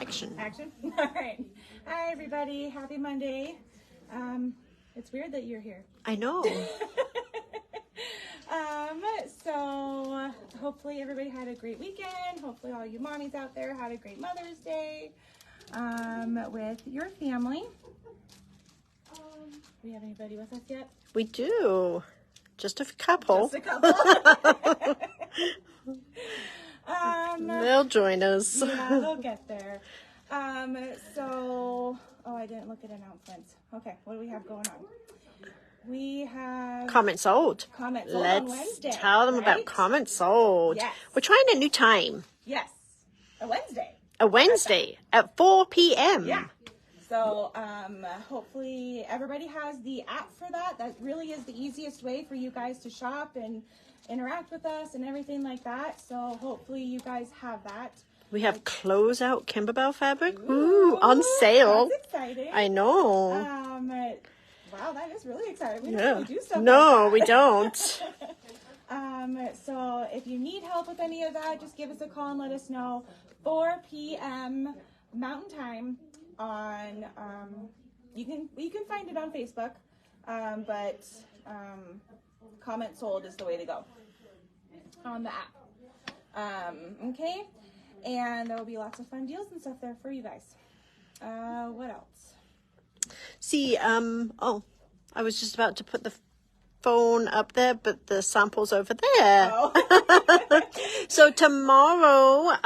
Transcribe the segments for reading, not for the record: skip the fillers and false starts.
Action. Action? All right. Hi, everybody. Happy Monday. It's weird that you're here. I know. So hopefully everybody had a great weekend. Hopefully all you mommies out there had a great Mother's Day with your family. Do we have anybody with us yet? We do. Just a couple. Just a couple. They'll join us. Yeah, they'll get there. Oh, I didn't look at announcements. Okay, what do we have going on? We have Comment sold. Comment sold Let's on Wednesday. tell them about comment sold. Yes. We're trying a new time. Yes, a Wednesday. A Wednesday at 4 p.m. Yeah. So hopefully everybody has the app for that. That really is the easiest way for you guys to shop and interact with us and everything like that. So hopefully you guys have that. We have closeout Kimberbell fabric. Ooh, on sale. That's exciting. I know. Wow, that is really exciting. We don't really do stuff No, like we that. don't. So if you need help with any of that, just give us a call and let us know. 4 p.m. Mountain Time on, you can find it on Facebook, but comment sold is the way to go on the app. Okay, and there will be lots of fun deals and stuff there for you guys. What else? See, I was just about to put the phone up there, but the sample's over there. Oh. So tomorrow,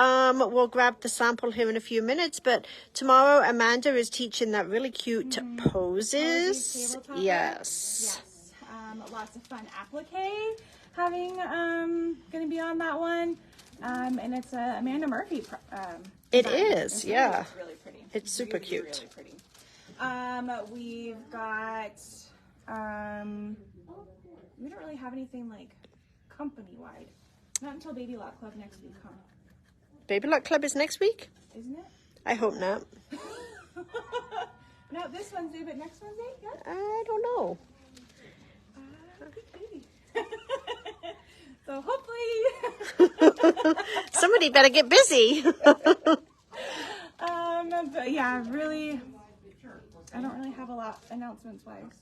we'll grab the sample here in a few minutes, but tomorrow Amanda is teaching that really cute poses. Tabletop. Yes. Yes. Lots of fun applique having, going to be on that one. And it's a Amanda Murphy. It design. is, yeah. It's really pretty. It's super really, cute. Really pretty. We've got, we don't really have anything like company-wide. Not until Baby Lot Club next week, huh? Baby Luck Club is next week? Isn't it? I hope not. No, this Wednesday, but next Wednesday? Yeah. I don't know. Maybe. So hopefully. Somebody better get busy. But yeah, really, I don't really have a lot announcements-wise.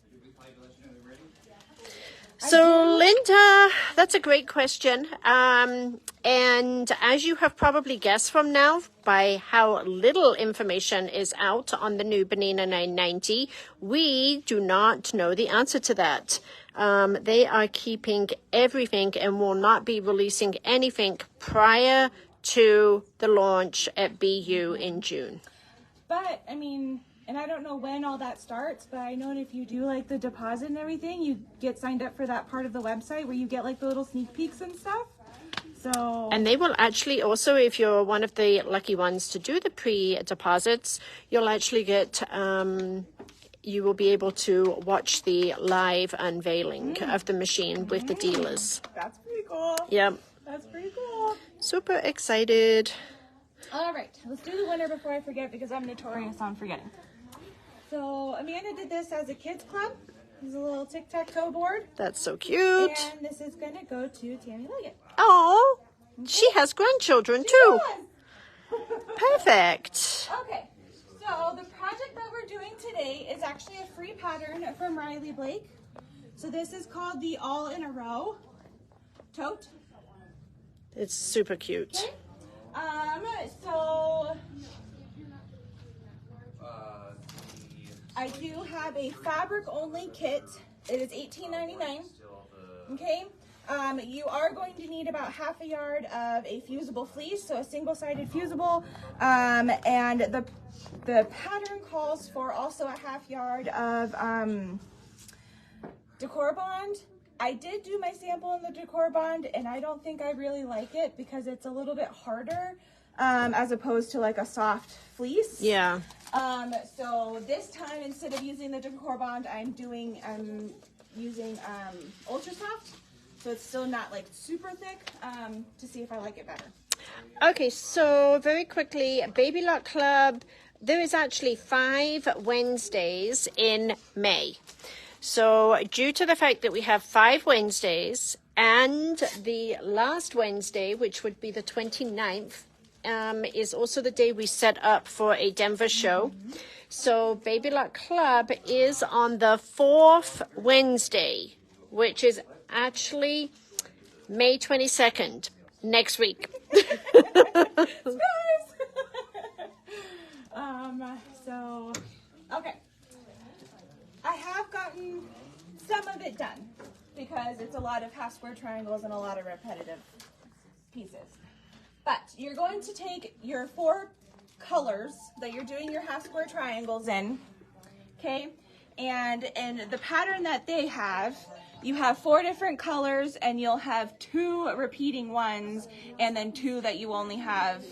So, Linda, that's a great question. And as you have probably guessed from now, by how little information is out on the new Benina 990, we do not know the answer to that. They are keeping everything and will not be releasing anything prior to the launch at BU in June. But, I mean, and I don't know when all that starts, but I know if you do like the deposit and everything, you get signed up for that part of the website where you get like the little sneak peeks and stuff. So. And they will actually also, if you're one of the lucky ones to do the pre-deposits, you'll actually get, you will be able to watch the live unveiling of the machine with the dealers. That's pretty cool. Yep. That's pretty cool. Super excited. All right, let's do the winner before I forget because I'm notorious on forgetting. So Amanda did this as a kids club. There's a little tic-tac-toe board. That's so cute. And this is going to go to Tammy Leggett. Oh, she has grandchildren too. Perfect. Okay, so the project that we're doing today is actually a free pattern from Riley Blake. So this is called the All in a Row Tote. It's super cute. Okay. So I do have a fabric only kit. It is $18.99. Okay. You are going to need about half a yard of a fusible fleece, so a single-sided fusible, and the pattern calls for also a half yard of decor bond. I did do my sample in the decor bond, and I don't think I really like it because it's a little bit harder as opposed to like a soft fleece. Yeah. So this time, instead of using the decor bond, I'm using ultra soft, so it's still not like super thick, to see if I like it better. Okay, so very quickly, Baby Lot Club, there is actually 5 Wednesdays in May. So due to the fact that we have 5 Wednesdays and the last Wednesday, which would be the 29th, is also the day we set up for a Denver show. So Baby Luck Club is on the 4th Wednesday, which is actually May 22nd, next week. So, okay. I have gotten some of it done because it's a lot of half square triangles and a lot of repetitive pieces. But you're going to take your 4 colors that you're doing your half square triangles in, okay? And in the pattern that they have, you have 4 different colors and you'll have 2 repeating ones and then 2 that you only have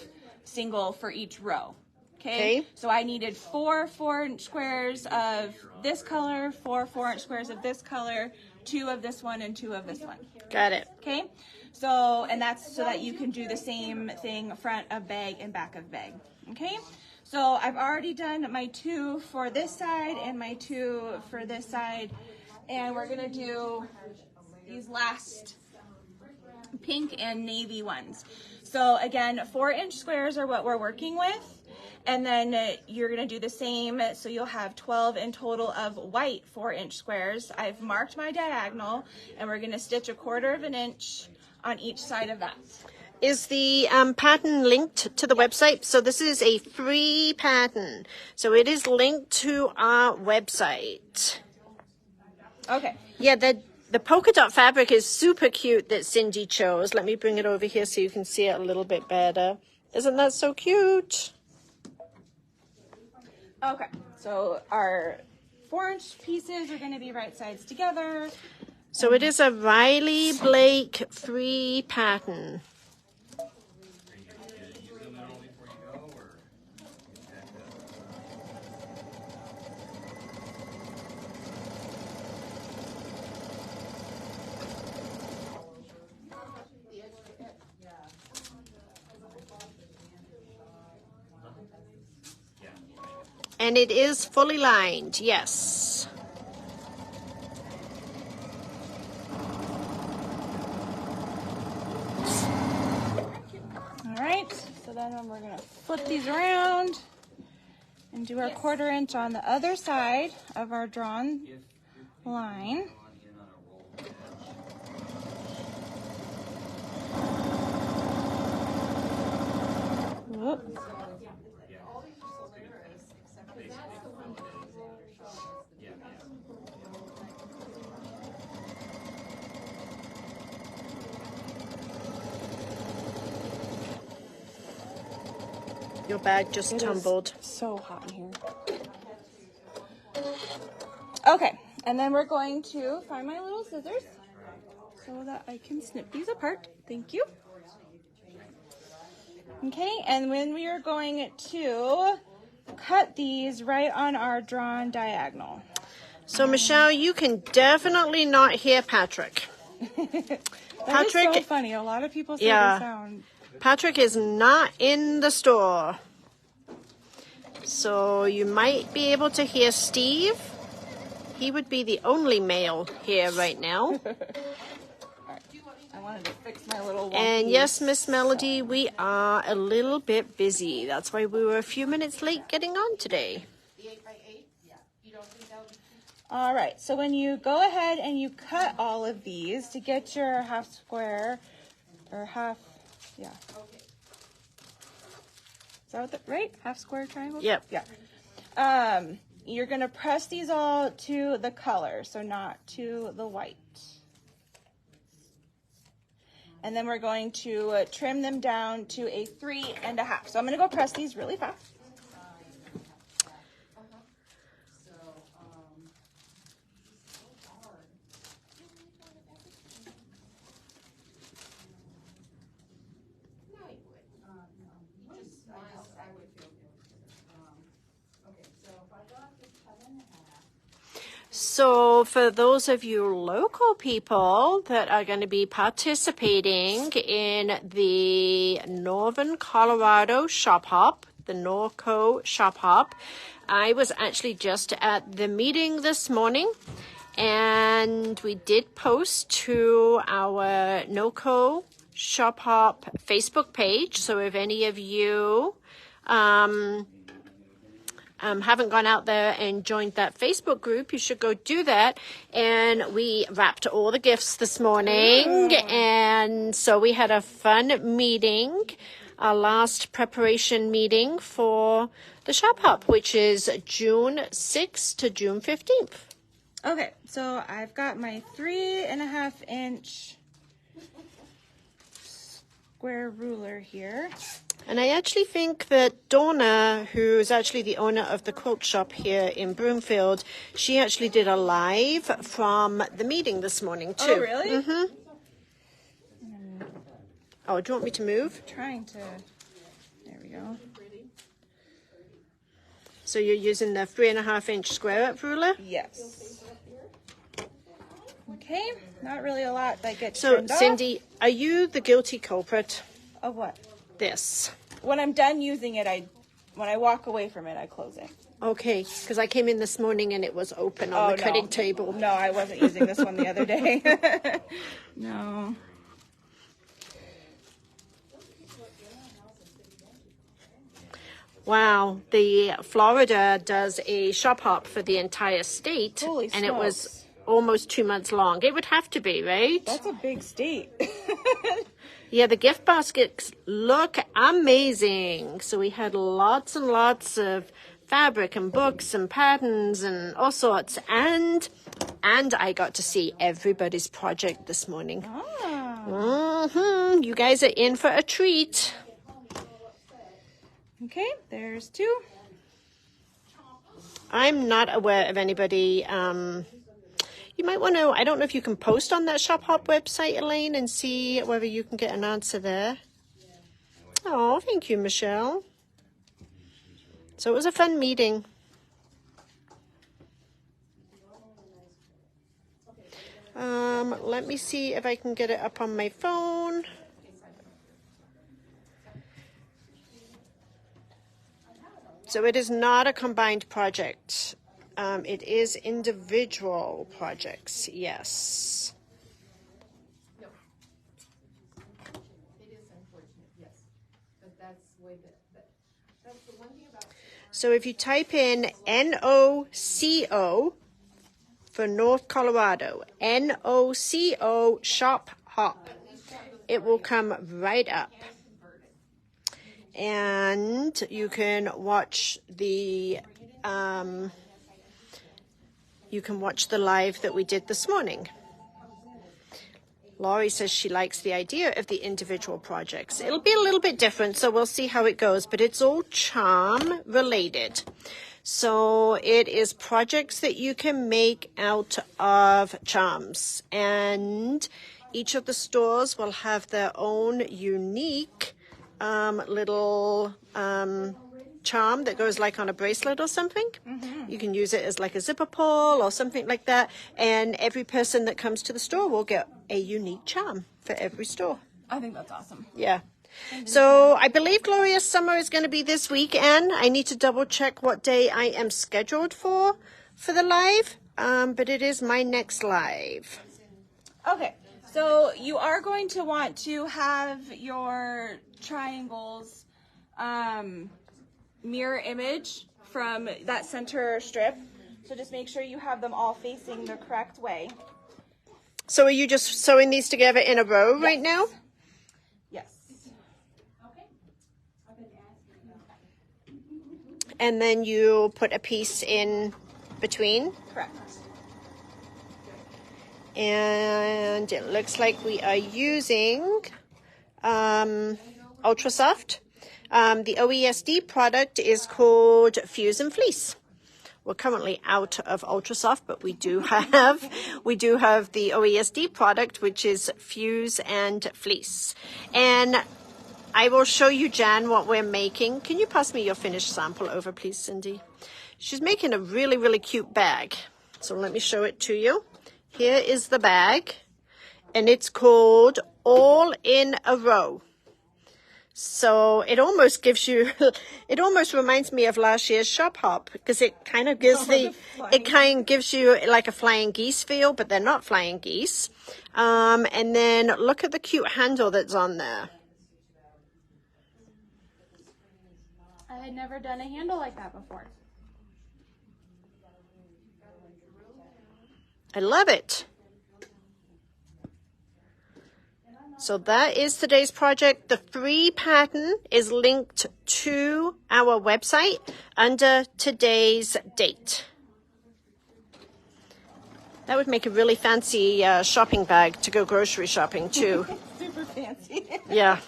single for each row. Okay. So I needed 4 4-inch squares of this color, 4 4-inch squares of this color, 2 of this one, and 2 of this one. Got it. Okay. So, and that's so that you can do the same thing front of bag and back of bag. Okay. So I've already done my 2 for this side and my 2 for this side. And we're going to do these last pink and navy ones. So again, 4-inch squares are what we're working with. And then you're going to do the same, so you'll have 12 in total of white 4-inch squares. I've marked my diagonal, and we're going to stitch 1/4 inch on each side of that. Is the pattern linked to the website? So this is a free pattern. So it is linked to our website. Okay. Yeah, the polka dot fabric is super cute that Cindy chose. Let me bring it over here so you can see it a little bit better. Isn't that so cute? Okay, so our 4-inch pieces are going to be right sides together. So it is a Riley Blake free pattern. And it is fully lined, yes. All right, so then we're going to flip these around and do our 1/4 inch on the other side of our drawn line. Whoop. Your bag just tumbled. So hot in here. Okay, and then we're going to find my little scissors so that I can snip these apart. Thank you. Okay, and when we are going to cut these right on our drawn diagonal. So Michelle, you can definitely not hear Patrick. Patrick is so funny. A lot of people say the sound. Patrick is not in the store. So you might be able to hear Steve. He would be the only male here right now. I wanted to fix my little And yes, Miss Melody, we are a little bit busy. That's why we were a few minutes late getting on today. All right, so when you go ahead and you cut all of these to get your half square or half, yeah. Is that what right? Half square triangle? Yep. Yeah. You're going to press these all to the color, so not to the white. And then we're going to trim them down to a 3 1/2. So I'm going to go press these really fast. So for those of you local people that are going to be participating in the Northern Colorado Shop Hop, the Norco Shop Hop, I was actually just at the meeting this morning, and we did post to our Norco Shop Hop Facebook page. So if any of you haven't gone out there and joined that Facebook group, you should go do that. And we wrapped all the gifts this morning. And so we had a fun meeting, our last preparation meeting for the Shop Hop, which is June 6th to June 15th. Okay, so I've got my 3.5 inch square ruler here. And I actually think that Donna, who's actually the owner of the quilt shop here in Broomfield, she actually did a live from the meeting this morning too. Oh, really? Mm-hmm. Oh, do you want me to move? Trying to. There we go. So you're using the 3.5 inch square up ruler? Yes. Okay, not really a lot that gets So, trimmed off. Cindy, are you the guilty culprit? Of what? This. When I'm done using it, when I walk away from it, I close it. Okay, because I came in this morning and it was open on the cutting table. No, I wasn't using this one the other day. No. Wow, the Florida does a shop hop for the entire state. Holy and it was smokes. almost 2 months long. It would have to be, right? That's a big state. Yeah, the gift baskets look amazing. So we had lots and lots of fabric and books and patterns and all sorts. And I got to see everybody's project this morning. You guys are in for a treat. Okay, there's 2. I'm not aware of anybody. You might want to, I don't know if you can post on that Shop Hop website, Elaine, and see whether you can get an answer there. Oh, thank you, Michelle. So it was a fun meeting. Let me see if I can get it up on my phone. So it is not a combined project. It is individual projects, yes. No. It is unfortunate, yes. But that's the way that's the one thing about. So if you type in NOCO for North Colorado, NOCO Shop Hop, it will come right up. And you can watch the live that we did this morning. Laurie says she likes the idea of the individual projects. It'll be a little bit different, so we'll see how it goes, but it's all charm related. So it is projects that you can make out of charms, and each of the stores will have their own unique little charm that goes like on a bracelet or something. You can use it as like a zipper pull or something like that, and every person that comes to the store will get a unique charm for every store. I think that's awesome. Yeah. So I believe Glorious Summer is going to be this weekend. I need to double check what day I am scheduled for the live, but it is my next live. Okay, so you are going to want to have your triangles mirror image from that center strip. So just make sure you have them all facing the correct way. So are you just sewing these together in a row right now? Yes. And then you put a piece in between. Correct. And it looks like we are using Ultra Soft. The OESD product is called Fuse and Fleece. We're currently out of Ultra Soft, but we do have the OESD product, which is Fuse and Fleece. And I will show you, Jan, what we're making. Can you pass me your finished sample over, please, Cindy? She's making a really, really cute bag. So let me show it to you. Here is the bag, and it's called All in a Row. So it almost gives you, it almost reminds me of last year's Shop Hop, because it kind of gives it kind of gives you like a flying geese feel, but they're not flying geese. And then look at the cute handle that's on there. I had never done a handle like that before. I love it. So that is today's project. The free pattern is linked to our website under today's date. That would make a really fancy shopping bag to go grocery shopping too. Super fancy. Yeah.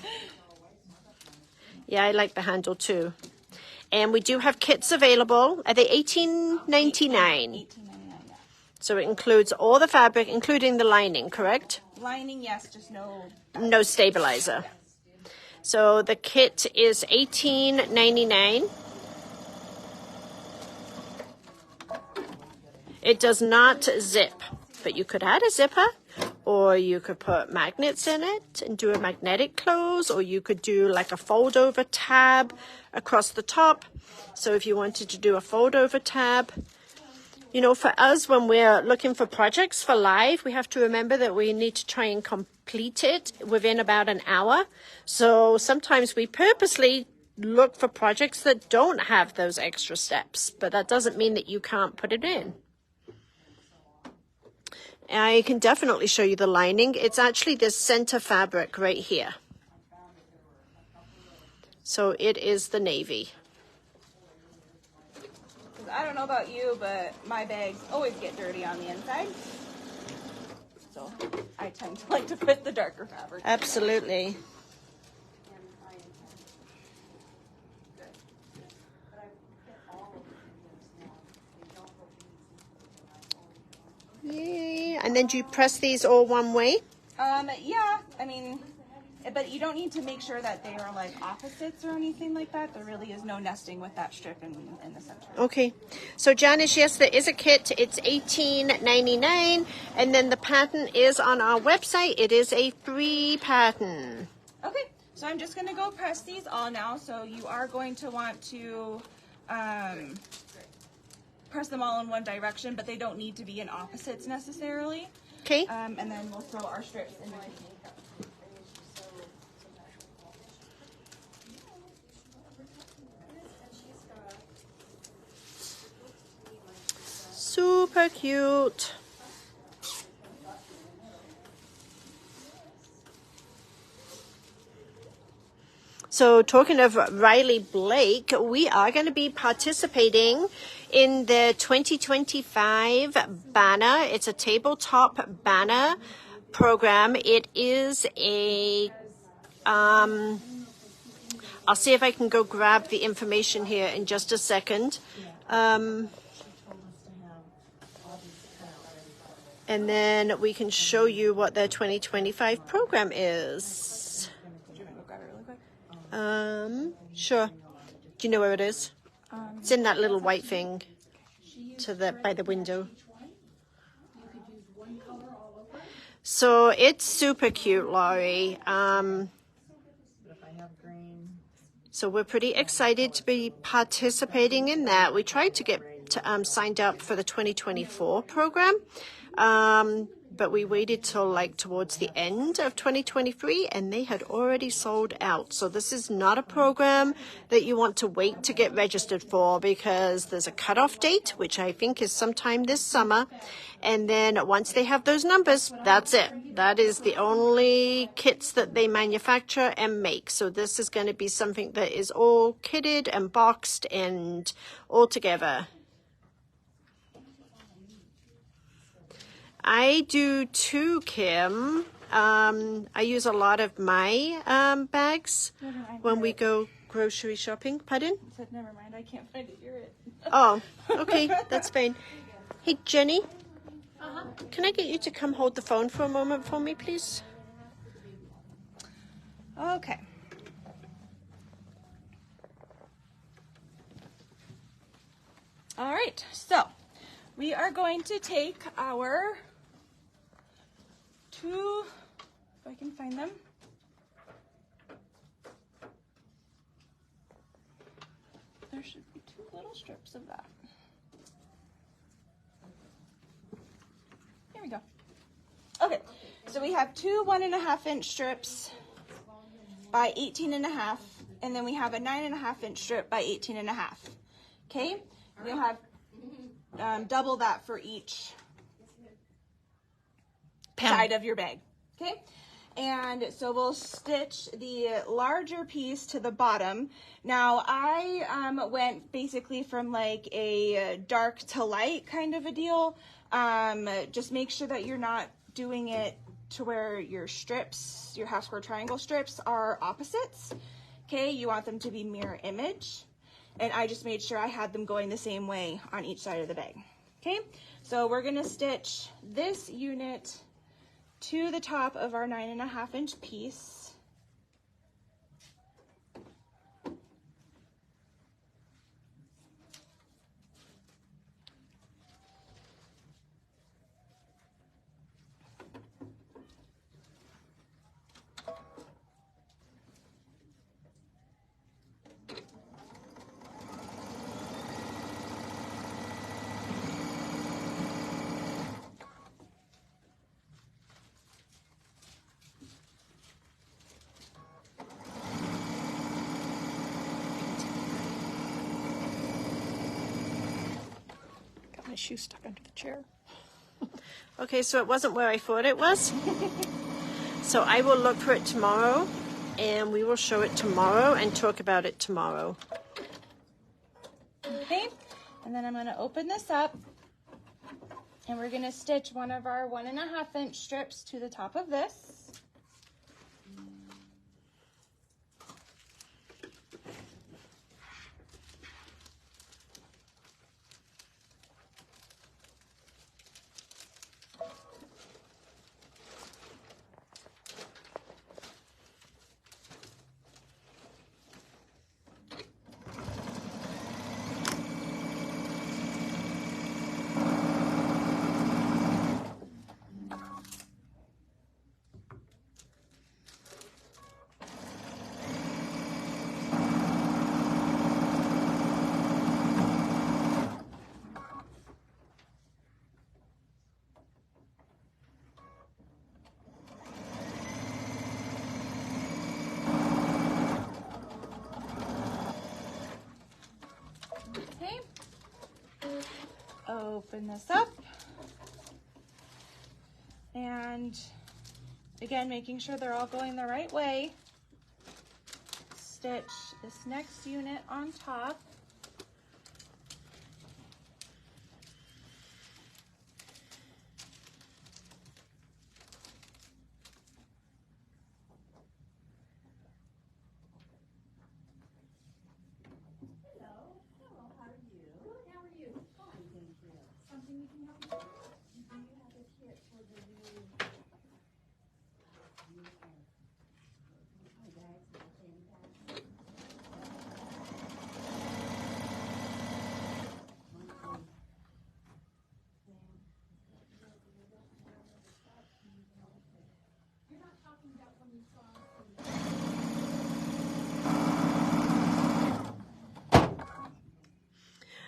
Yeah, I like the handle too. And we do have kits available. Are they $18.99? $18.99, yeah. So it includes all the fabric, including the lining, correct? Lining, yes, just no. No stabilizer. So the kit is $18.99. It does not zip, but you could add a zipper, or you could put magnets in it and do a magnetic close, or you could do like a fold over tab across the top. So if you wanted to do a fold over tab, you know, for us, when we're looking for projects for live, we have to remember that we need to try and complete it within about an hour. So sometimes we purposely look for projects that don't have those extra steps, but that doesn't mean that you can't put it in. I can definitely show you the lining. It's actually this center fabric right here. So it is the navy. I don't know about you, but my bags always get dirty on the inside. So I tend to like to put the darker fabric. Absolutely. Yay. And then do you press these all one way? Yeah, I mean, but you don't need to make sure that they are like opposites or anything like that. There really is no nesting with that strip in the center. Okay. So Janice, yes, there is a kit. It's $18.99. And then the pattern is on our website. It is a free pattern. Okay, so I'm just going to go press these all now. So you are going to want to press them all in one direction, but they don't need to be in opposites necessarily. Okay. And then we'll throw our strips in between. Super cute. So talking of Riley Blake, we are going to be participating in the 2025 banner. It's a tabletop banner program. It is a, I'll see if I can go grab the information here in just a second. And then we can show you what their 2025 program is. Sure. Do you know where it is? It's in that little white thing by the window. So it's super cute, Laurie. So we're pretty excited to be participating in that. We tried to get signed up for the 2024 program, but we waited till like towards the end of 2023 and they had already sold out. So this is not a program that you want to wait to get registered for, because there's a cutoff date, which I think is sometime this summer. And then once they have those numbers, that's it. That is the only kits that they manufacture and make. So this is going to be something that is all kitted and boxed and all together. I do too, Kim. I use a lot of my bags when we go grocery shopping. Pardon? I said, never mind, I can't find it. You're it. Oh, okay, that's fine. Hey, Jenny, can I get you to come hold the phone for a moment for me, please? Okay. All right, so we are going to take our two, if I can find them, there should be 2 little strips of that. Here we go. Okay, so we have 2 1.5-inch strips by 18.5, and then we have a 9.5-inch strip by 18.5. Okay, we'll have double that for each side of your bag. Okay, and so we'll stitch the larger piece to the bottom. Now I went basically from like a dark to light kind of a deal. Just make sure that you're not doing it to where your strips, your half square triangle strips, are opposites. Okay, you want them to be mirror image, and I just made sure I had them going the same way on each side of the bag. Okay, so we're gonna stitch this unit to the top of our 9.5-inch piece. My shoe stuck under the chair. Okay, so it wasn't where I thought it was. So I will look for it tomorrow, and we will show it tomorrow and talk about it tomorrow. Okay, and then I'm going to open this up, and we're going to stitch one of our 1.5-inch strips to the top of this. Open this up, and again, making sure they're all going the right way. Stitch this next unit on top.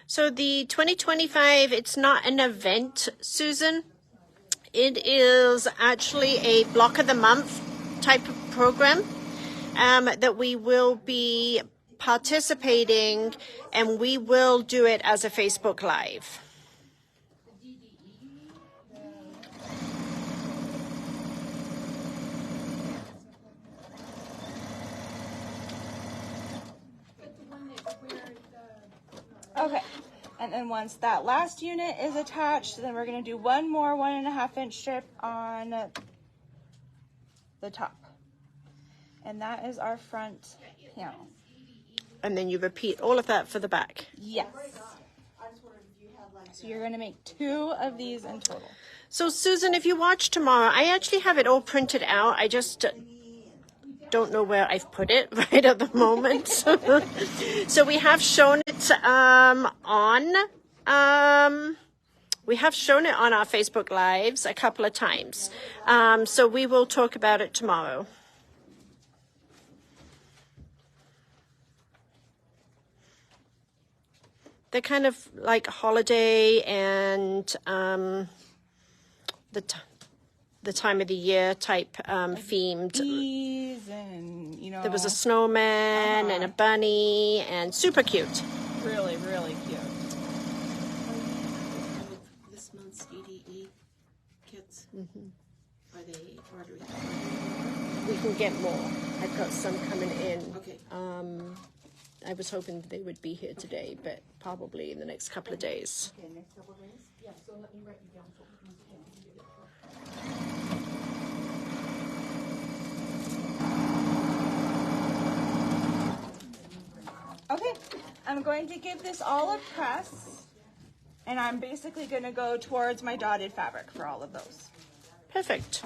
So the 2025, it's not an event, Susan. It is actually a block of the month type of program that we will be participating, and we will do it as a Facebook Live. Okay, and then once that last unit is attached, then we're going to do one more 1.5-inch strip on the top. And that is our front panel. And then you repeat all of that for the back. Yes. So you're going to make 2 of these in total. So Susan, if you watch tomorrow, I actually have it all printed out. I just don't know where I've put it right at the moment. So we have shown it we have shown it on our Facebook Lives a couple of times. So we will talk about it tomorrow. They're kind of like holiday and the time of the year type themed. Bees and, you know. There was a snowman and a bunny and super cute. Really, really cute. This month's EDE kits, are they ordering? We can get more. I've got some coming in. Okay. I was hoping they would be here today, but probably in the next couple of days. Okay, next couple days? Yeah, so let me write you down so we can get it. Okay, I'm going to give this all a press, and I'm basically going to go towards my dotted fabric for all of those. Perfect.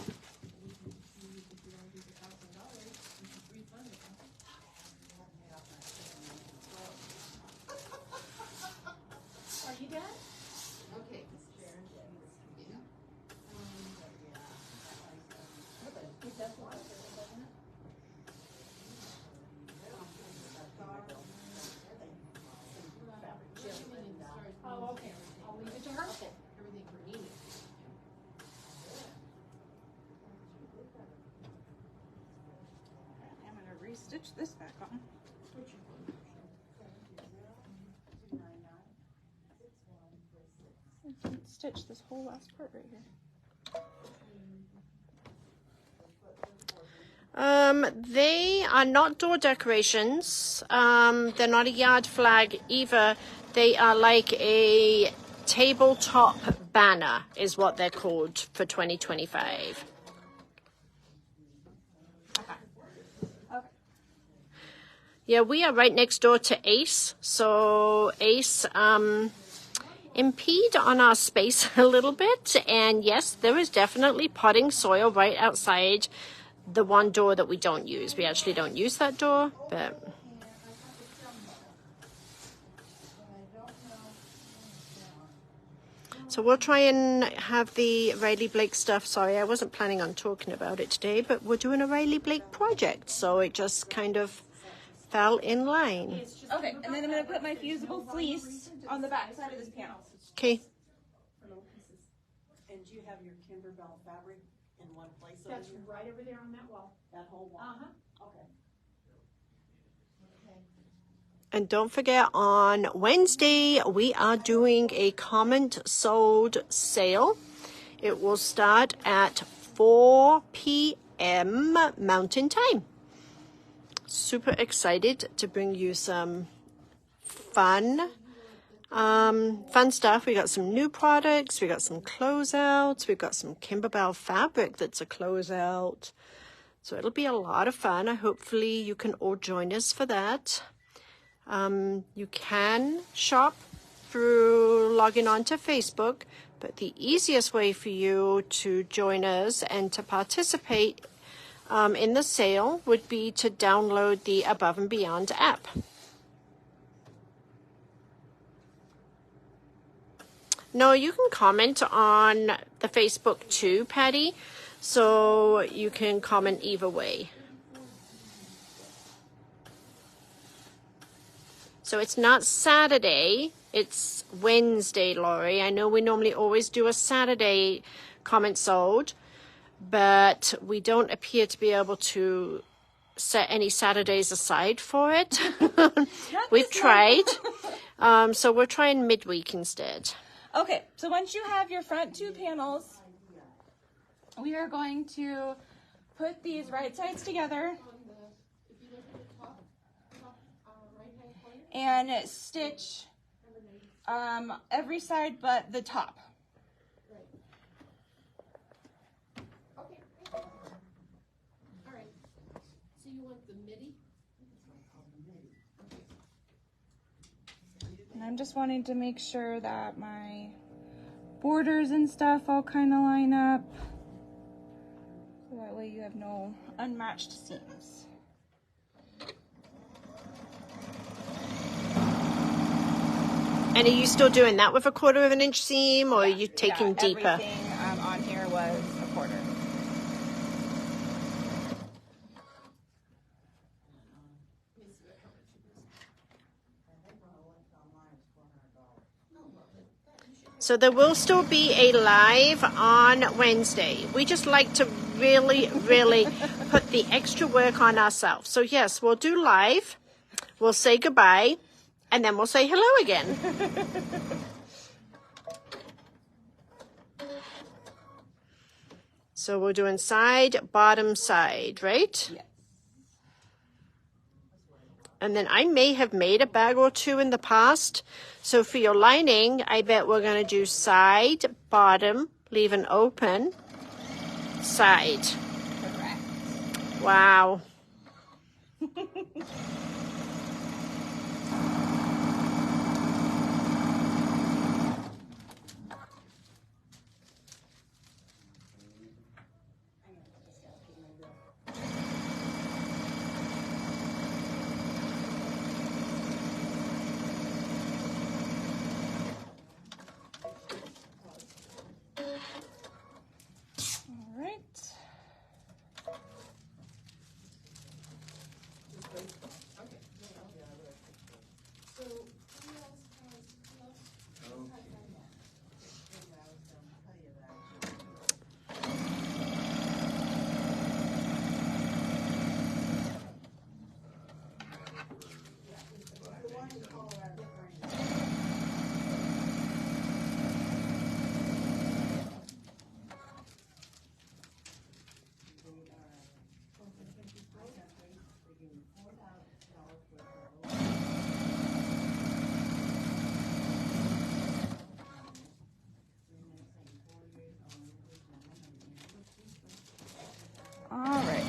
Are you done? Okay. Oh, okay. I'll leave it to her. Okay. Everything for me. I'm going to restitch this back on. Stitch this whole last part right here. They are not door decorations. They're not a yard flag either. They are like a tabletop banner is what they're called for 2025. Yeah, we are right next door to Ace. So Ace impede on our space a little bit. And yes, there is definitely potting soil right outside the one door that we don't use. We actually don't use that door, but... So we'll try and have the Riley Blake stuff. Sorry, I wasn't planning on talking about it today, but we're doing a Riley Blake project. So it just kind of fell in line. Okay, and then I'm going to put my fusible fleece on the back side of this panel. Okay. And do you have your Kimberbell fabric in one place? That's right over there on that wall. That whole wall? Uh-huh. Okay. And don't forget, on Wednesday, we are doing a comment sold sale. It will start at 4 p.m. Mountain Time. Super excited to bring you some fun stuff. We got some new products. We got some closeouts. We've got some Kimberbell fabric that's a closeout. So it'll be a lot of fun. Hopefully you can all join us for that. You can shop through logging on to Facebook, but the easiest way for you to join us and to participate in the sale would be to download the Above and Beyond app. No, you can comment on the Facebook too, Patty, so you can comment either way. So it's not Saturday, it's Wednesday, Lori. I know we normally always do a Saturday comment sold, but we don't appear to be able to set any Saturdays aside for it. We've tried. So we're trying midweek instead. Okay, so once you have your front two panels, we are going to put these right sides together and stitch every side but the top. Okay. All right. So you want the midi? And I'm just wanting to make sure that my borders and stuff all kind of line up. So that way you have no unmatched seams. And are you still doing that with a 1/4 of an inch seam, or are you taking deeper? Everything on here was a 1/4. So there will still be a live on Wednesday. We just like to really, really put the extra work on ourselves. So yes, we'll do live. We'll say goodbye, and then we'll say hello again. So we're doing side, bottom, side, right? Yes. And then I may have made a bag or two in the past. So for your lining, I bet we're going to do side, bottom, leave an open, side. Correct. Wow. All right. All right.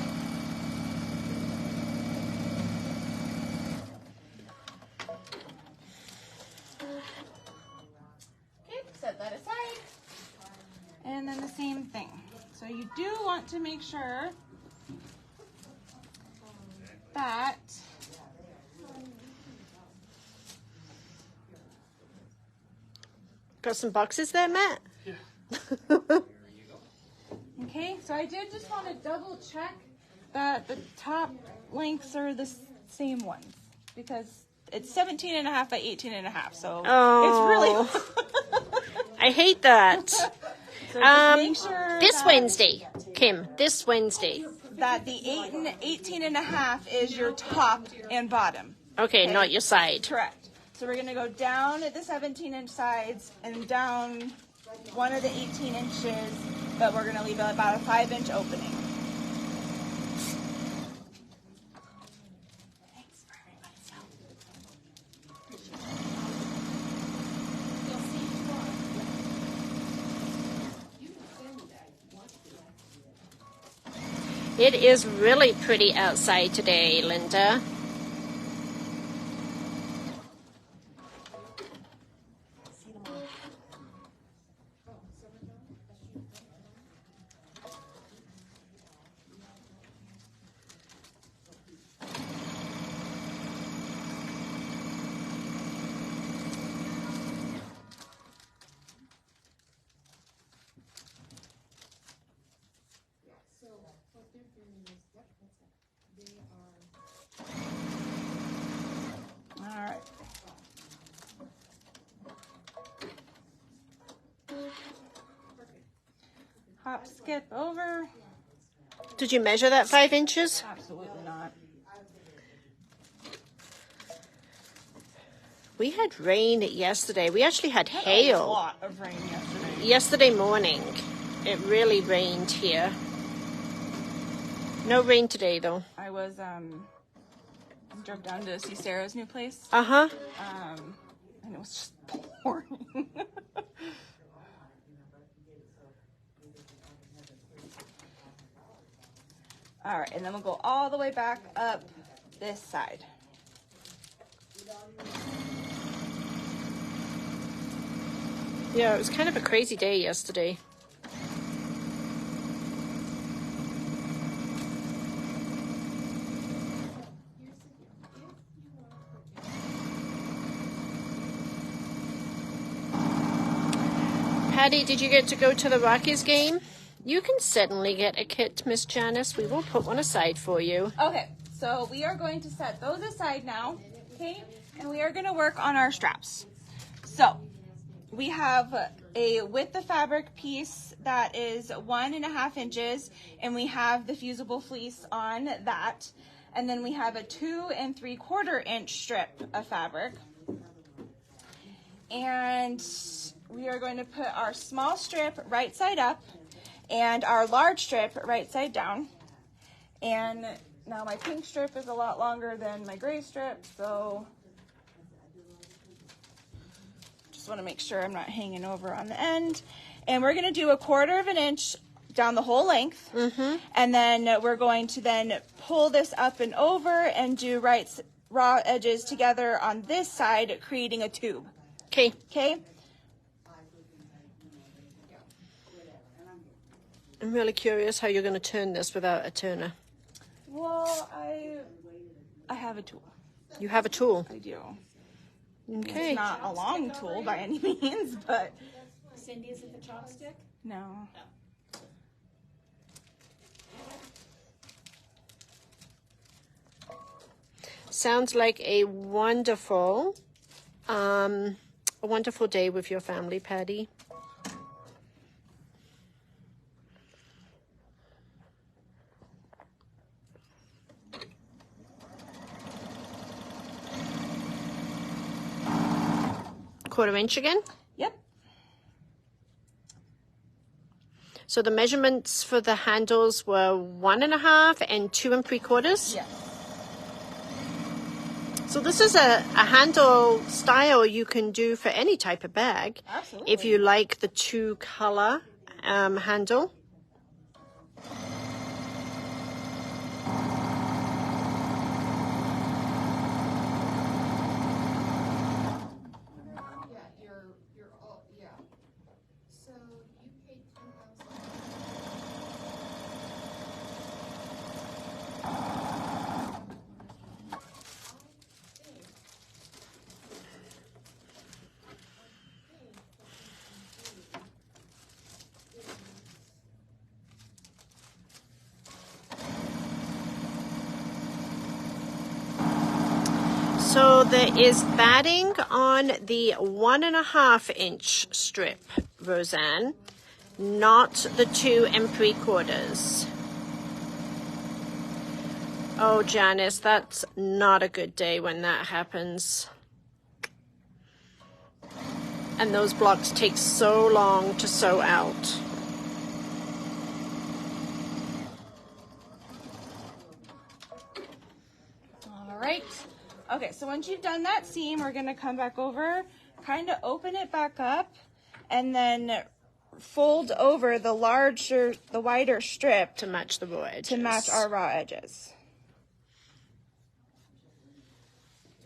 Okay, set that aside. And then the same thing. So you do want to make sure that Got some boxes there, Matt? okay, so I did just want to double check that the top lengths are the same ones because it's 17 and a half by 18 and a half. So Oh. it's really I hate that. so just make sure This that, Wednesday, Kim, this Wednesday. that the 18 and a half is your top and bottom. Okay, Okay. not your side. Correct. So we're going to go down at the 17-inch sides and down one of the 18 inches, but we're going to leave about a 5-inch opening. It is really pretty outside today, Linda. All right. Hop, skip over. Did you measure that 5 inches? Absolutely not. We had rain yesterday. We actually had A hail lot of rain yesterday. yesterday morning. It really rained here. No rain today, though. I was drove down to see Sarah's new place. Uh-huh. And it was just pouring. All right, and then we'll go all the way back up this side. Yeah, it was kind of a crazy day yesterday. Patty, did you get to go to the Rockies game? You can certainly get a kit, Miss Janice. We will put one aside for you. Okay, so we are going to set those aside now, okay? And we are going to work on our straps. So, we have a width of fabric piece that is 1.5 inches, and we have the fusible fleece on that. And then we have a 2 3/4 inch strip of fabric. And we are going to put our small strip right side up and our large strip right side down. And now my pink strip is a lot longer than my gray strip, so just want to make sure I'm not hanging over on the end. And we're going to do 1/4 inch down the whole length. And then we're going to then pull this up and over and do raw edges together on this side, creating a tube. Okay. Okay? I'm really curious how you're going to turn this without a turner. Well, I have a tool. You have a tool. I do. Okay. It's not a long tool by any means, but Cindy, is it the chopstick? no. Sounds like a wonderful day with your family, Patty. Quarter inch again. Yep. So the measurements for the handles were 1.5 and 2 3/4. Yes. So this is a handle style you can do for any type of bag. Absolutely. If you like the 2-color handle. You're all, yeah. So you paid $10,000. So there is batting on the 1.5 inch strip, Roseanne, not the 2 3/4. Oh, Janice, that's not a good day when that happens. And those blocks take so long to sew out. All right. Okay, so once you've done that seam, we're going to come back over, kind of open it back up, and then fold over the wider strip To match the raw edges. to match our raw edges.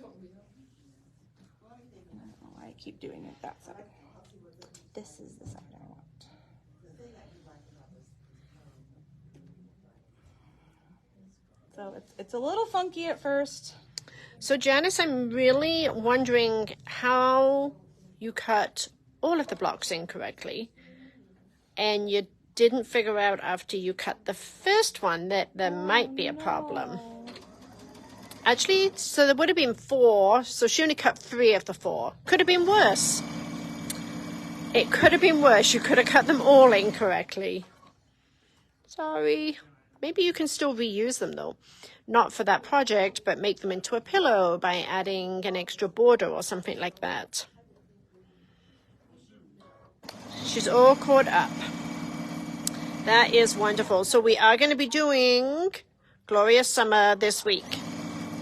Don't we? I don't know why I keep doing it that side. This is the side I want. So it's a little funky at first. So Janice, I'm really wondering how you cut all of the blocks incorrectly, and you didn't figure out after you cut the first one that there might be a problem. Actually, so there would have been 4, so she only cut 3 of the 4. Could have been worse. It could have been worse. You could have cut them all incorrectly. Sorry. Maybe you can still reuse them though. Not for that project, but make them into a pillow by adding an extra border or something like that. She's all caught up. That is wonderful. So we are going to be doing Glorious Summer this week.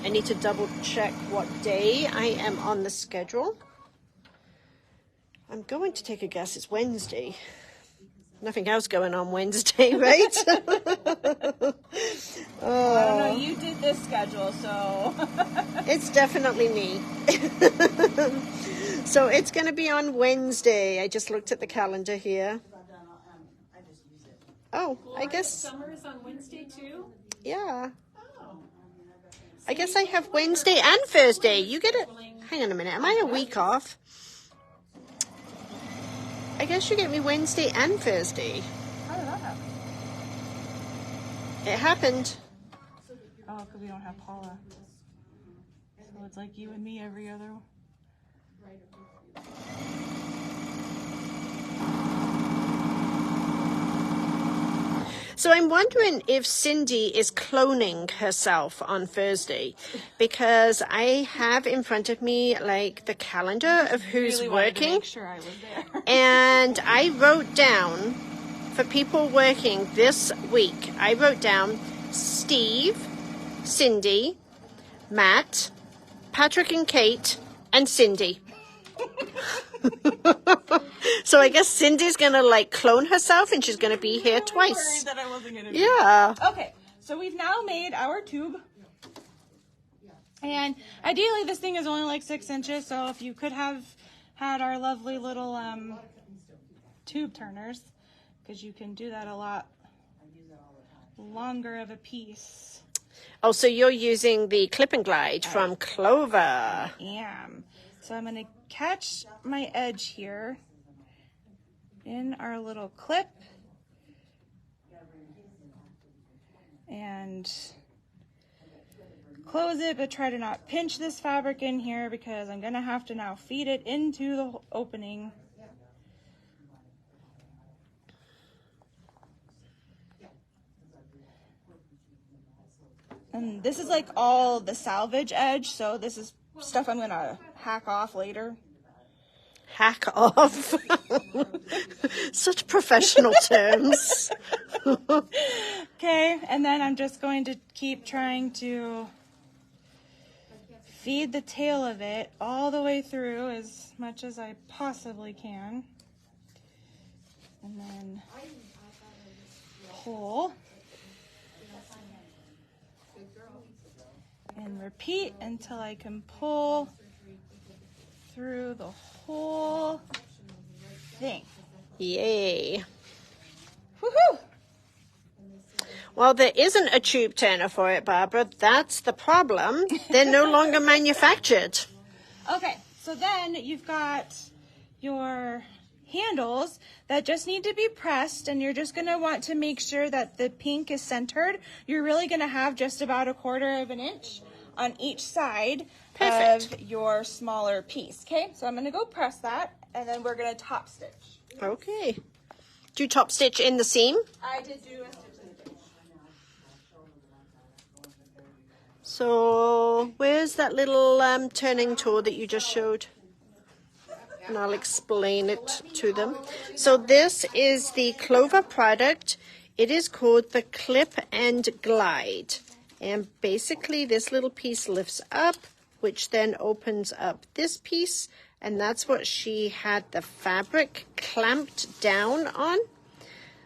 I need to double check what day I am on the schedule. I'm going to take a guess it's Wednesday. Nothing else going on Wednesday, right? Oh. I don't know, you did this schedule, so. It's definitely me. So it's going to be on Wednesday. I just looked at the calendar here. Oh, I guess, Summer is on Wednesday too? yeah. I guess I have Wednesday and Thursday. You get it. Hang on a minute. Am I a week off? I guess you get me Wednesday and Thursday. How did that happen? It happened. Oh, because we don't have Paula. So it's like you and me every other. So I'm wondering if Cindy is cloning herself on Thursday, because I have in front of me like the calendar of who's Really wanted to working, make sure I was there. and I wrote down for people working this week, I wrote down Steve, Cindy, Matt, Patrick and Kate, and Cindy. So I guess Cindy's gonna like clone herself and she's gonna be here Worried twice. that I wasn't gonna be Yeah. Okay, so we've now made our tube. And ideally this thing is only like 6 inches, so if you could have had our lovely little tube turners, because you can do that a lot longer of a piece. Oh, so you're using the Clip and Glide from Clover. Am. So I'm gonna catch my edge here in our little clip and close it, but try to not pinch this fabric in here because I'm gonna have to now feed it into the opening. And this is like all the salvage edge, so this is stuff I'm gonna hack off later. Hack off. Such professional terms. Okay, and then I'm just going to keep trying to feed the tail of it all the way through as much as I possibly can. And then pull. And repeat until I can pull through the whole thing. Yay. Woohoo! Well, there isn't a tube turner for it, Barbara. That's the problem. They're no longer manufactured. Okay, so then you've got your handles that just need to be pressed, and you're just going to want to make sure that the pink is centered. You're really going to have just about 1/4 of an inch on each side Perfect. of your smaller piece. Okay, so I'm going to go press that, and then we're going to top stitch. Okay. Do you top stitch in the seam? I did do a stitch in the ditch. So where's that little turning tool that you just showed? And I'll explain it to them. So this is the Clover product. It is called the Clip and Glide. And basically this little piece lifts up, which then opens up this piece. And that's what she had the fabric clamped down on.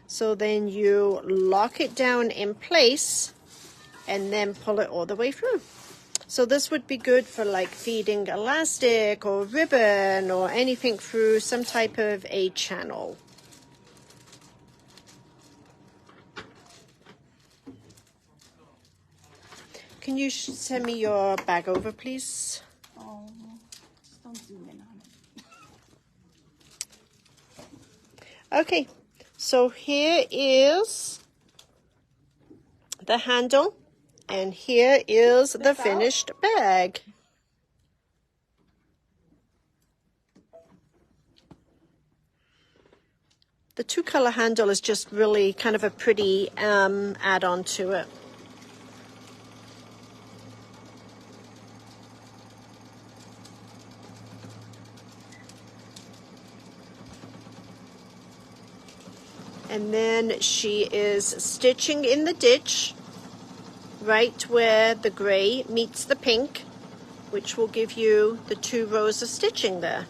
So then you lock it down in place and then pull it all the way through. So this would be good for like feeding elastic or ribbon or anything through some type of a channel. Can you send me your bag over, please? Oh, just don't zoom in on it. Okay, so here is the handle. And here is the finished bag. The 2-color handle is just really kind of a pretty add-on to it. And then she is stitching in the ditch right where the gray meets the pink, which will give you the 2 rows of stitching there.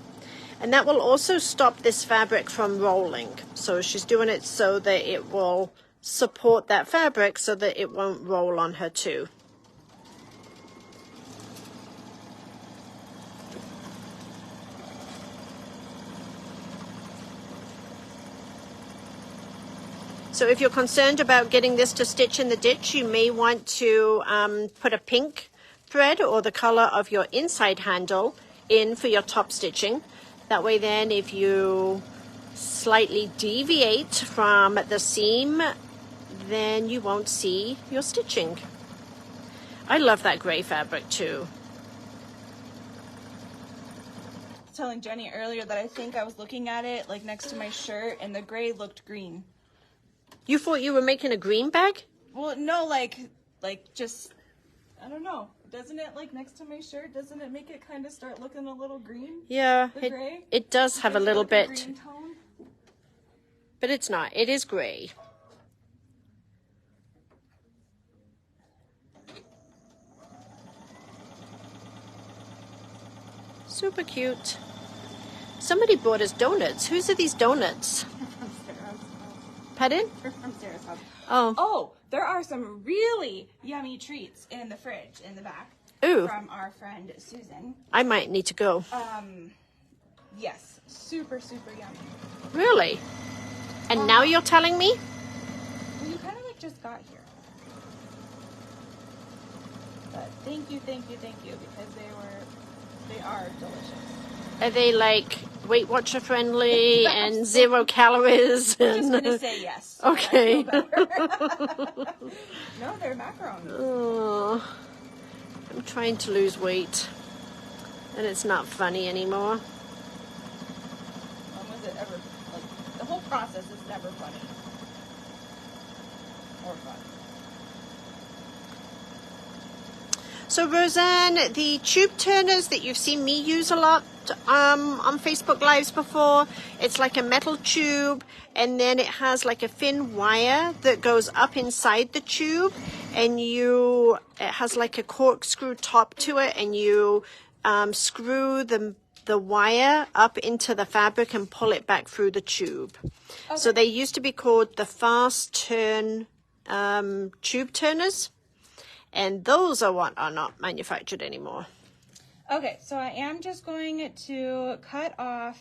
And that will also stop this fabric from rolling. So she's doing it so that it will support that fabric so that it won't roll on her too. So if you're concerned about getting this to stitch in the ditch, you may want to put a pink thread or the color of your inside handle in for your top stitching. That way then if you slightly deviate from the seam, then you won't see your stitching. I love that gray fabric too. I was telling Jenny earlier that I think I was looking at it like next to my shirt and the gray looked green. You thought you were making a green bag? Well, no, like just, I don't know. Doesn't it, like, next to my shirt, doesn't it make it kind of start looking a little green? Yeah, The gray? it does have a Gives it, little like, bit, green tone? but it's not. It is gray. Super cute. Somebody bought us donuts. Whose are these donuts? From Sarah's. Pardon? From Sarah's house. Oh. Oh, there are some really yummy treats in the fridge in the back. Ooh. From our friend Susan. I might need to go. Yes, super, super yummy. Really? And now you're telling me? Well, you kind of like just got here. But thank you, because they are delicious. Are they like Weight Watcher friendly and 0 calories? I'm just And... gonna say yes. So Okay. that I feel better. No, they're macaroni. Oh, I'm trying to lose weight, and it's not funny anymore. When was it ever, like, the whole process is never funny. Or fun. So Roseanne, the tube turners that you've seen me use a lot on Facebook Lives before, it's like a metal tube, and then it has like a thin wire that goes up inside the tube, and it has like a corkscrew top to it, and you screw the wire up into the fabric and pull it back through the tube. Okay. So they used to be called the fast turn tube turners. And those are what are not manufactured anymore. Okay, so I am just going to cut off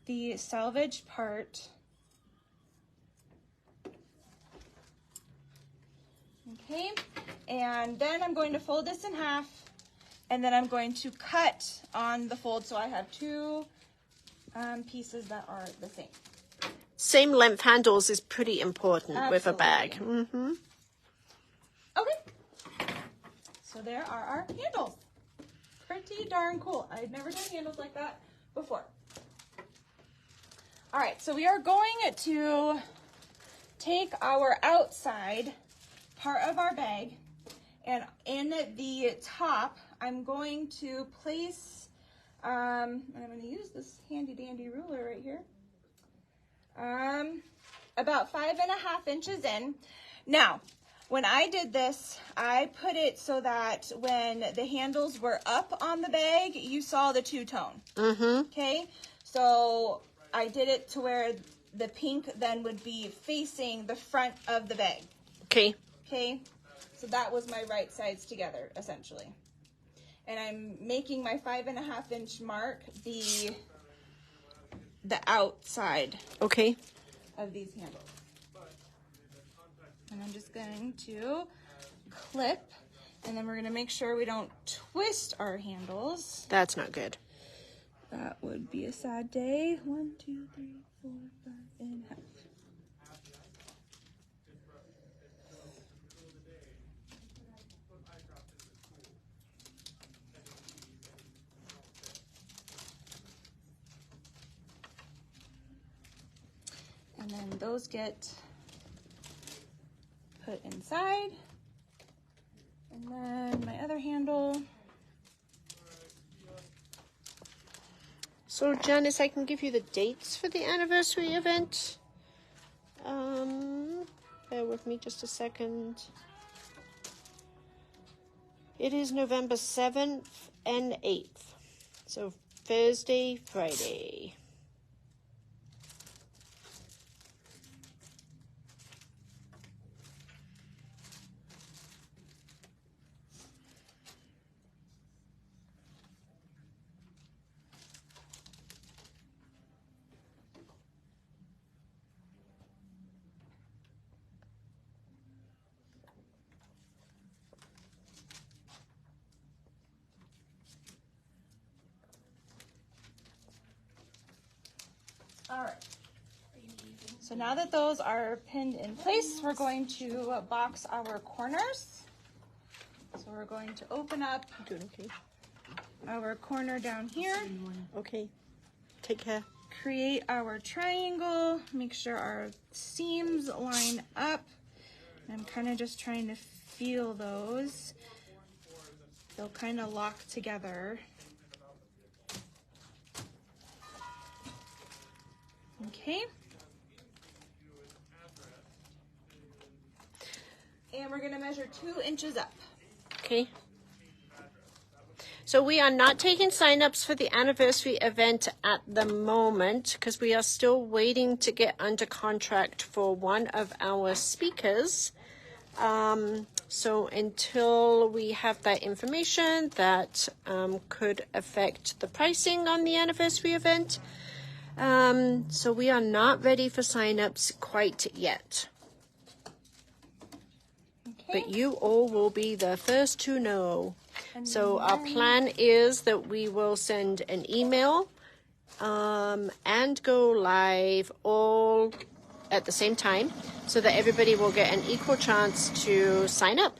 the salvaged part. Okay, and then I'm going to fold this in half, and then I'm going to cut on the fold so I have two pieces that are the same. Same length handles is pretty important. Absolutely. With a bag. Mm-hmm. Okay. So there are our handles. Pretty darn cool. I've never done handles like that before. All right, so we are going to take our outside part of our bag, and in the top, I'm going to place, and I'm going to use this handy dandy ruler right here, about 5.5 inches in. Now, when I did this, I put it so that when the handles were up on the bag, you saw the two-tone. Mm-hmm. Okay? So I did it to where the pink then would be facing the front of the bag. Okay. Okay? So that was my right sides together, essentially. And I'm making my 5.5 inch mark the outside. Okay. Of these handles. And I'm just going to clip, and then we're going to make sure we don't twist our handles. That's not good. That would be a sad day. 1, 2, 3, 4, 5 and a half. And then those get put inside, and then my other handle. So Janice, I can give you the dates for the anniversary event. Bear with me just a second. It is November 7th and 8th. So Thursday, Friday. All right. So now that those are pinned in place, we're going to box our corners. So we're going to open up Doing okay. our corner down here. Okay. Take care. create our triangle, make sure our seams line up. I'm kind of just trying to feel those. They'll kind of lock together. Okay. And we're gonna measure 2 inches up. Okay. So we are not taking signups for the anniversary event at the moment because we are still waiting to get under contract for one of our speakers. So until we have that information that could affect the pricing on the anniversary event, so we are not ready for signups quite yet. Okay. But you all will be the first to know. And So our plan is that we will send an email and go live all at the same time so that everybody will get an equal chance to sign up.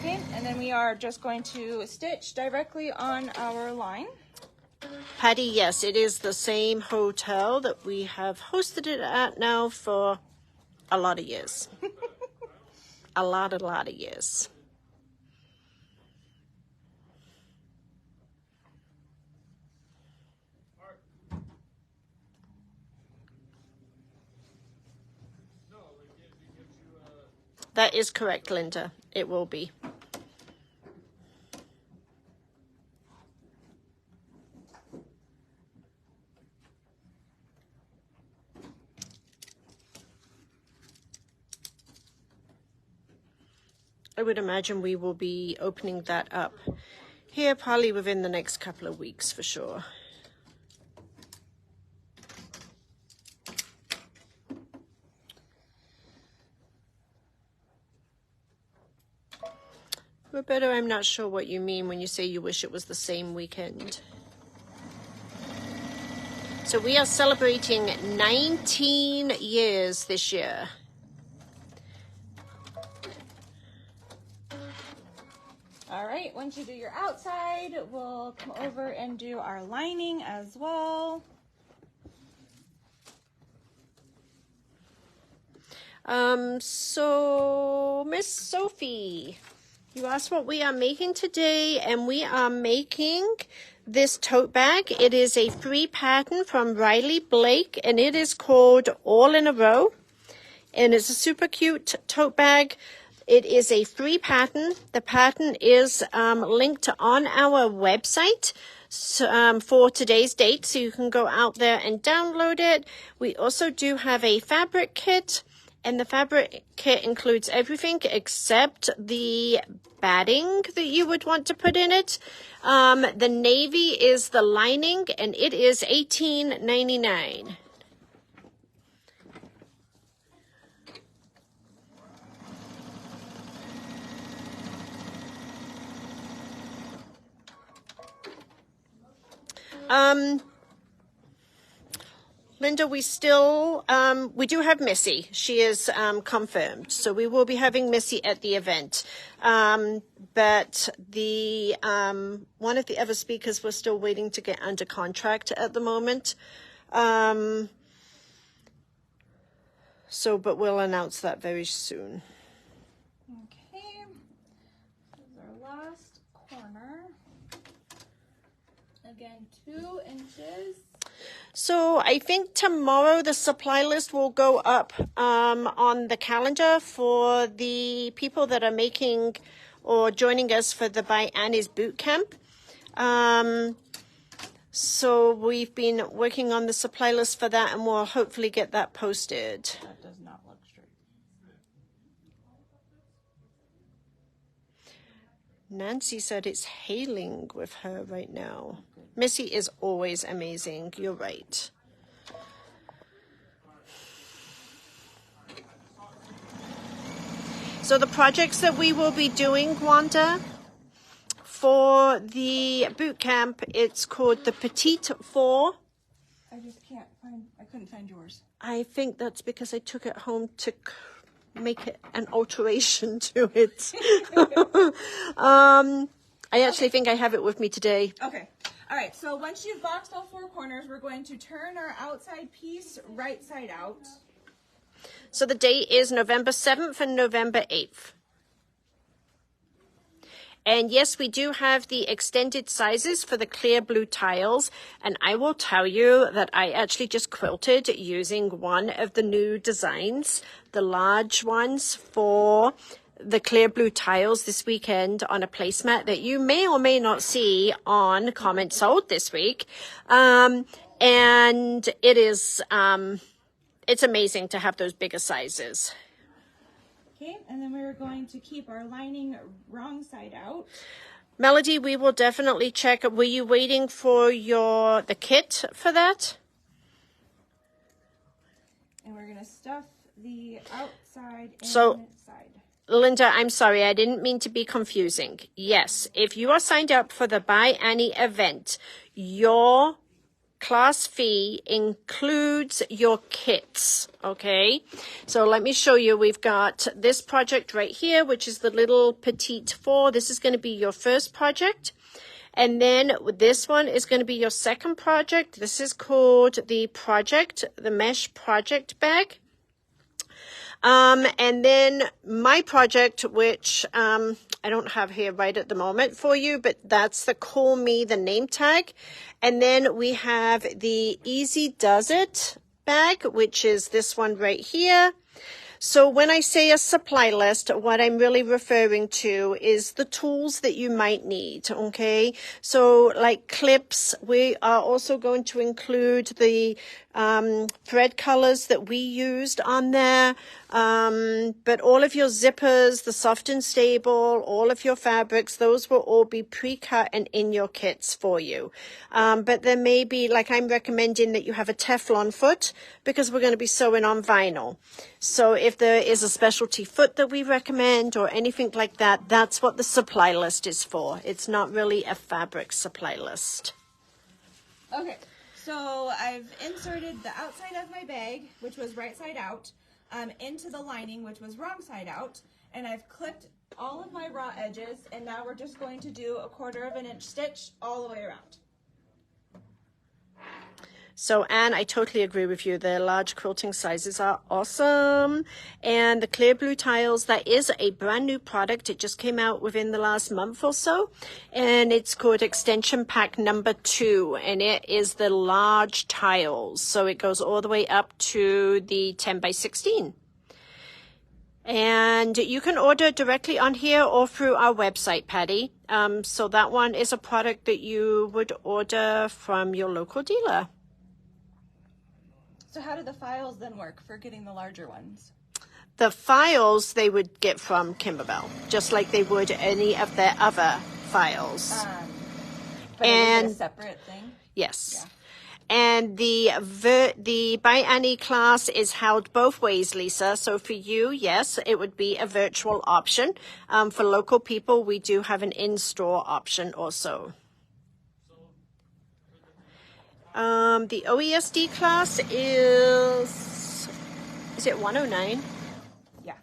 Okay, and then we are just going to stitch directly on our line. Patty, yes, it is the same hotel that we have hosted it at now for a lot of years. a lot of years. That is correct, Linda. It will be. I would imagine we will be opening that up here probably within the next couple of weeks for sure. Roberta, I'm not sure what you mean when you say you wish it was the same weekend. So we are celebrating 19 years this year. All right, once you do your outside, we'll come over and do our lining as well. So Miss Sophie, you asked what we are making today, and we are making this tote bag. It is a free pattern from Riley Blake, and it is called All in a Row. And it's a super cute tote bag. It is a free pattern. The pattern is linked on our website for today's date, so you can go out there and download it. We also do have a fabric kit, and the fabric kit includes everything except the batting that you would want to put in it. The navy is the lining, and it is $18.99. Linda, we still, we do have Missy. She is confirmed. So we will be having Missy at the event. But the one of the other speakers we're still waiting to get under contract at the moment. But we'll announce that very soon. Okay, this is our last corner. Again, 2 inches. So I think tomorrow the supply list will go up on the calendar for the people that are making or joining us for the By Annie's boot camp. So we've been working on the supply list for that, and we'll hopefully get that posted. That does not look straight. Nancy said it's hailing with her right now. Missy is always amazing. You're right. So the projects that we will be doing, Wanda, for the boot camp, it's called the Petite Four. I just can't find, I couldn't find yours. I think that's because I took it home to make it an alteration to it. I actually think I have it with me today. Okay. All right, so once you've boxed all 4 corners, we're going to turn our outside piece right side out. So the date is November 7th and November 8th. And yes, we do have the extended sizes for the clear blue tiles. And I will tell you that I actually just quilted using one of the new designs, the large ones for the clear blue tiles this weekend on a placemat that you may or may not see on Comment Sold this week. And it is, it's amazing to have those bigger sizes. Okay, and then we're going to keep our lining wrong side out. Melody, we will definitely check. Were you waiting for the kit for that? And we're going to stuff the outside So- inside. Linda, I'm sorry, I didn't mean to be confusing. Yes, if you are signed up for the By Annie event, your class fee includes your kits, okay? So let me show you. We've got this project right here, which is the little petite 4. This is going to be your first project. And then this one is going to be your second project. This is called the mesh project bag. And then my project, which I don't have here right at the moment for you, but that's the Call Me the name tag. And then we have the Easy Does It bag, which is this one right here. So when I say a supply list, what I'm really referring to is the tools that you might need, okay? So like clips, we are also going to include the thread colors that we used on there. But all of your zippers, the soft and stable, all of your fabrics, those will all be pre-cut and in your kits for you. But there may be, like I'm recommending that you have a Teflon foot because we're going to be sewing on vinyl. So if there is a specialty foot that we recommend or anything like that, that's what the supply list is for. It's not really a fabric supply list. Okay, so I've inserted the outside of my bag, which was right side out, into the lining, which was wrong side out, and I've clipped all of my raw edges, and now we're just going to do a 1/4 inch stitch all the way around. So, Anne, I totally agree with you. The large quilting sizes are awesome. And the clear blue tiles, that is a brand new product. It just came out within the last month or so. And it's called Extension Pack number 2. And it is the large tiles. So it goes all the way up to the 10 by 16. And you can order directly on here or through our website, Patty. So that one is a product that you would order from your local dealer. So how do the files then work for getting the larger ones? The files they would get from Kimberbell, just like they would any of their other files. But And- is it a separate thing? Yes. And the By Annie class is held both ways, Lisa. So for you, yes, it would be a virtual option. For local people, we do have an in-store option also. The OESD class is it 109? Yeah.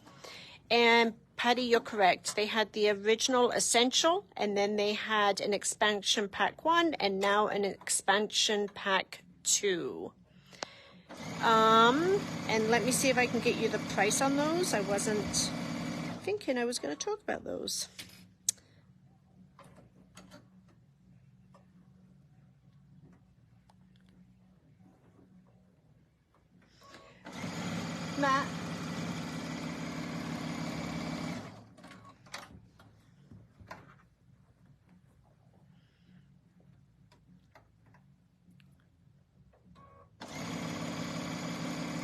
And Patty, you're correct. They had the original Essential, and then they had an expansion pack 1, and now an expansion pack 2. And let me see if I can get you the price on those. I wasn't thinking I was going to talk about those. Matt.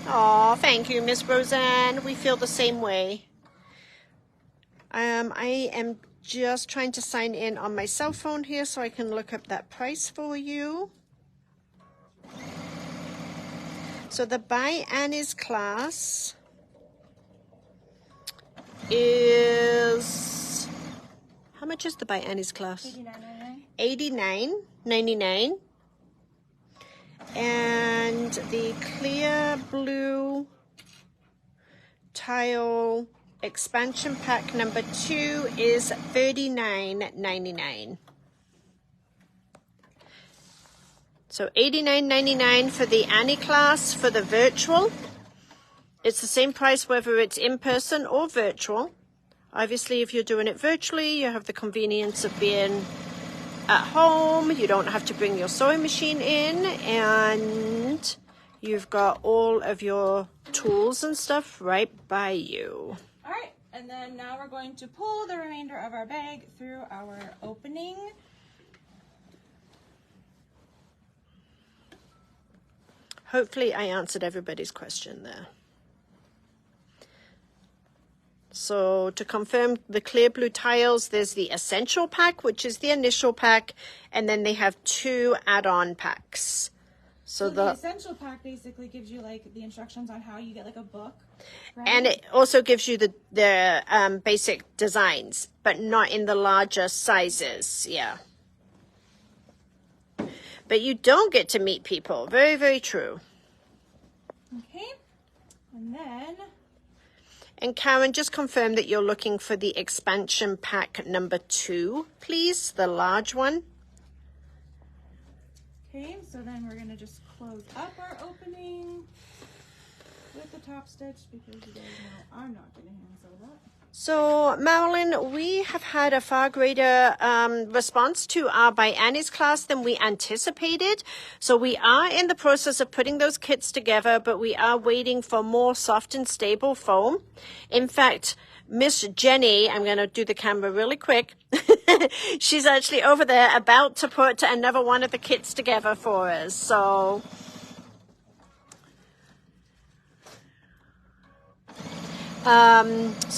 Oh, thank you, Miss Roseanne. We feel the same way. I am just trying to sign in on my cell phone here so I can look up that price for you. So the By Annie's class is, how much is the By Annie's class? $89.99. $89.99. And the clear blue tile expansion pack number 2 is $39.99. So $89.99 for the Annie class for the virtual. It's the same price whether it's in person or virtual. Obviously, if you're doing it virtually, you have the convenience of being at home. You don't have to bring your sewing machine in, and you've got all of your tools and stuff right by you. All right, and then now we're going to pull the remainder of our bag through our opening. Hopefully I answered everybody's question there. So to confirm the clear blue tiles, there's the essential pack, which is the initial pack, and then they have 2 add-on packs. So the essential pack basically gives you like the instructions on how you get like a book, right? And it also gives you the basic designs, but not in the larger sizes. Yeah. But you don't get to meet people. Very, very true. Okay. And then... And Karen, just confirm that you're looking for the expansion pack number 2, please. The large one. Okay, so then we're going to just close up our opening with the top stitch because you guys know I'm not going to hand sew that. So, Marilyn, we have had a far greater response to our By Annie's class than we anticipated. So we are in the process of putting those kits together, but we are waiting for more soft and stable foam. In fact, Miss Jenny, I'm going to do the camera really quick. She's actually over there about to put another one of the kits together for us. So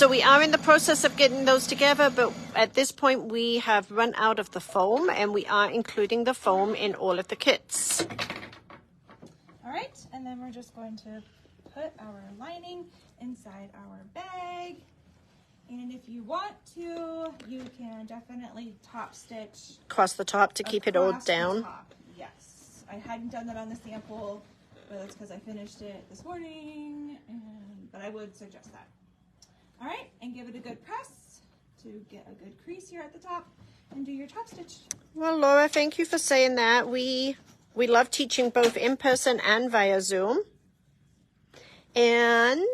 we are in the process of getting those together, but at this point we have run out of the foam, and we are including the foam in all of the kits. All right, and then we're just going to put our lining inside our bag. And if you want to, you can definitely top stitch Across the top to keep it all across the down. top. Yes, I hadn't done that on the sample, but that's because I finished it this morning, but I would suggest that. All right, and give it a good press to get a good crease here at the top and do your top stitch. Well, Laura, thank you for saying that. We love teaching both in person and via Zoom. And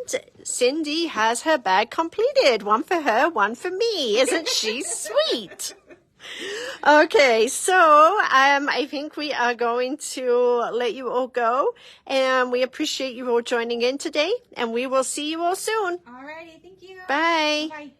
Cindy has her bag completed. One for her, one for me. Isn't she sweet? Okay, so I think we are going to let you all go. And we appreciate you all joining in today. And we will see you all soon. All righty, thank you. Bye. Bye.